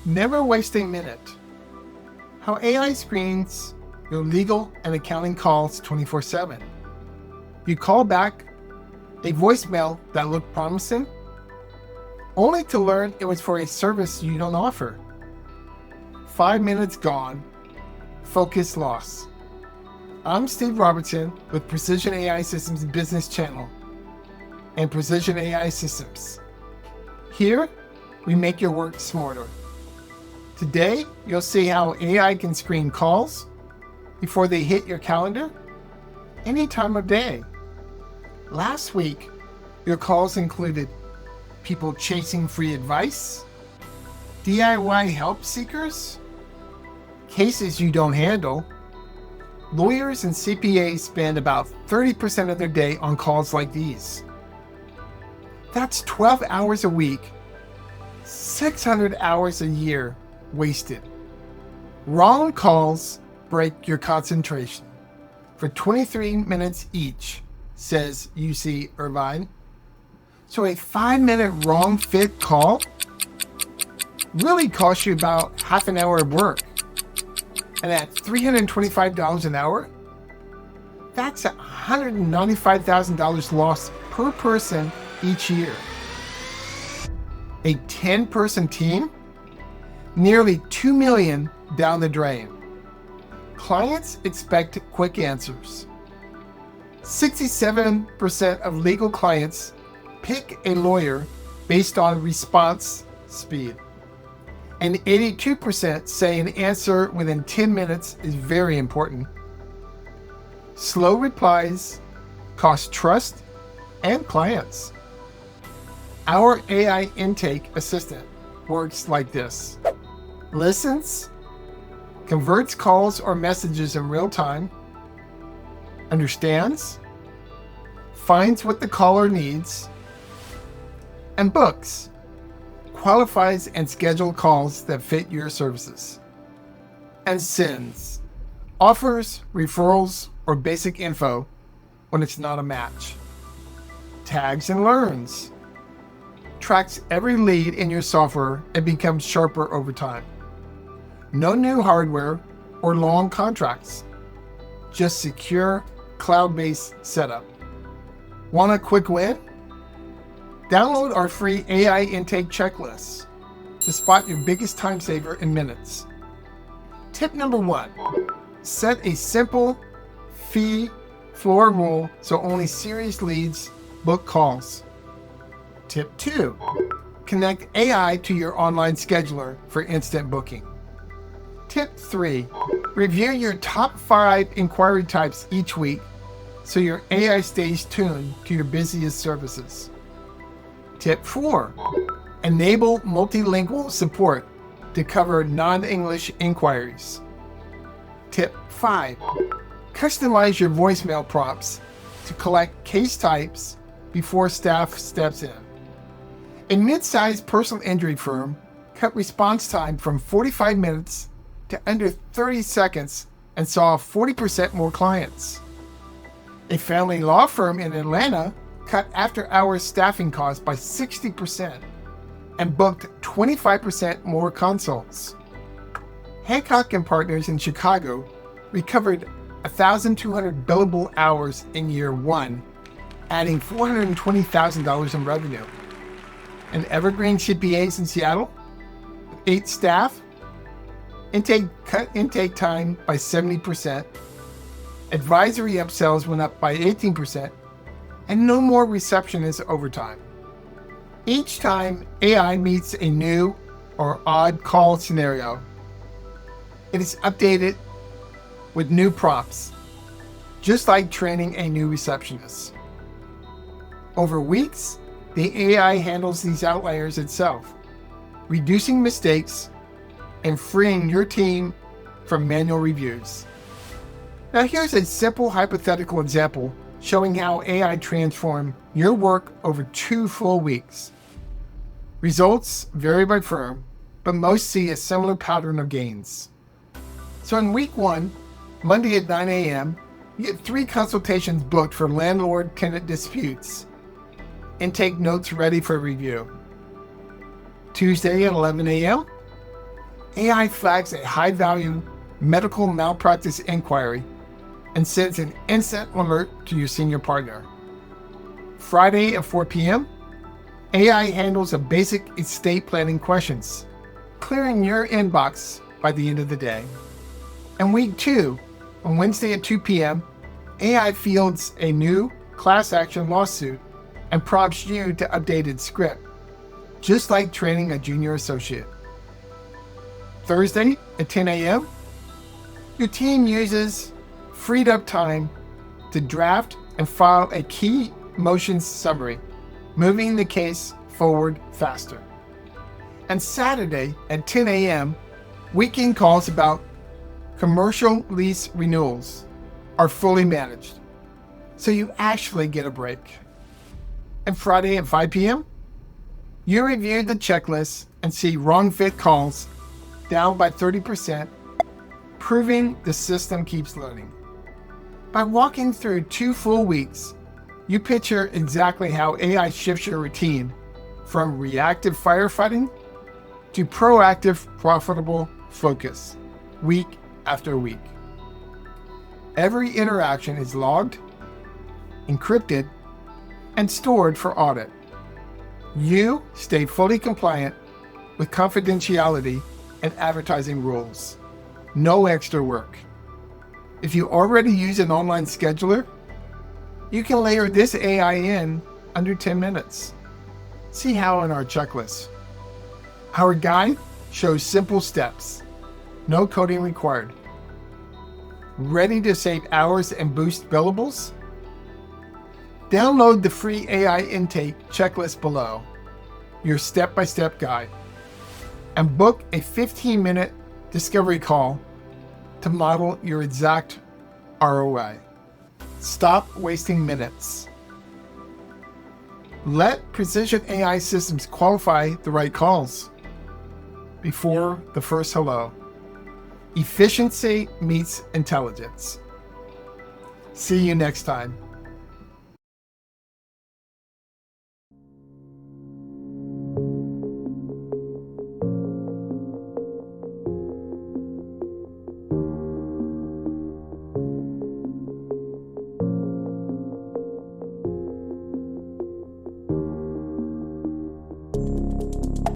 Never waste a minute. How AI screens your legal and accounting calls 24/7. You call back a voicemail that looked promising, only to learn it was for a service you don't offer. 5 minutes gone, focus lost. I'm Steve Robertson with Precision AI Systems Business Channel and Precision AI Systems. Here, we make your work smarter. Today, you'll see how AI can screen calls before they hit your calendar any time of day. Last week, your calls included people chasing free advice, DIY help seekers, cases you don't handle. Lawyers and CPAs spend about 30% of their day on calls like these. That's 12 hours a week, 600 hours a year wasted. Wrong calls break your concentration for 23 minutes each, says UC Irvine. So a 5-minute wrong fit call really costs you about half an hour of work. And at $325 an hour, that's $195,000 lost per person each year. A 10-person team, nearly $2 million down the drain. Clients expect quick answers. 67% of legal clients pick a lawyer based on response speed. And 82% say an answer within 10 minutes is very important. Slow replies cost trust and clients. Our AI intake assistant works like this. Listens, converts calls or messages in real time, understands, finds what the caller needs, and books, qualifies and schedules calls that fit your services, and sends, offers, referrals, or basic info when it's not a match, tags and learns, tracks every lead in your software and becomes sharper over time. No new hardware or long contracts, just secure cloud-based setup. Want a quick win? Download our free AI intake checklist to spot your biggest time saver in minutes. Tip number 1, set a simple fee floor rule so only serious leads book calls. Tip 2, connect AI to your online scheduler for instant booking. Tip 3, review your top 5 inquiry types each week so your AI stays tuned to your busiest services. Tip 4, enable multilingual support to cover non-English inquiries. Tip 5, customize your voicemail prompts to collect case types before staff steps in. A mid-sized personal injury firm cut response time from 45 minutes to under 30 seconds and saw 40% more clients. A family law firm in Atlanta cut after-hours staffing costs by 60% and booked 25% more consults. Hancock and Partners in Chicago recovered 1,200 billable hours in year 1, adding $420,000 in revenue. And Evergreen CPAs in Seattle, with 8 staff, cut intake time by 70%, advisory upsells went up by 18%, and no more receptionist overtime. Each time AI meets a new or odd call scenario, it is updated with new prompts, just like training a new receptionist. Over weeks, the AI handles these outliers itself, reducing mistakes and freeing your team from manual reviews. Now here's a simple hypothetical example showing how AI transformed your work over 2 full weeks. Results vary by firm, but most see a similar pattern of gains. So in week 1, Monday at 9 a.m., you get 3 consultations booked for landlord-tenant disputes. Intake notes ready for review. Tuesday at 11 a.m., AI flags a high-value medical malpractice inquiry and sends an instant alert to your senior partner. Friday at 4 p.m., AI handles a basic estate planning questions, clearing your inbox by the end of the day. And week 2, on Wednesday at 2 p.m., AI fields a new class action lawsuit and prompts you to update its script, just like training a junior associate. Thursday at 10 a.m., your team uses freed up time to draft and file a key motions summary, moving the case forward faster. And Saturday at 10 a.m., weekend calls about commercial lease renewals are fully managed, so you actually get a break. And Friday at 5 p.m., you review the checklist and see wrong fit calls down by 30%, proving the system keeps learning. By walking through 2 full weeks, you picture exactly how AI shifts your routine from reactive firefighting to proactive, profitable focus, week after week. Every interaction is logged, encrypted, and stored for audit. You stay fully compliant with confidentiality and advertising rules. No extra work. If you already use an online scheduler, you can layer this AI in under 10 minutes. See how in our checklist. Our guide shows simple steps. No coding required. Ready to save hours and boost billables? Download the free AI intake checklist below, your step-by-step guide, and book a 15-minute discovery call to model your exact ROI. Stop wasting minutes. Let precision AI systems qualify the right calls before the first hello. Efficiency meets intelligence. See you next time.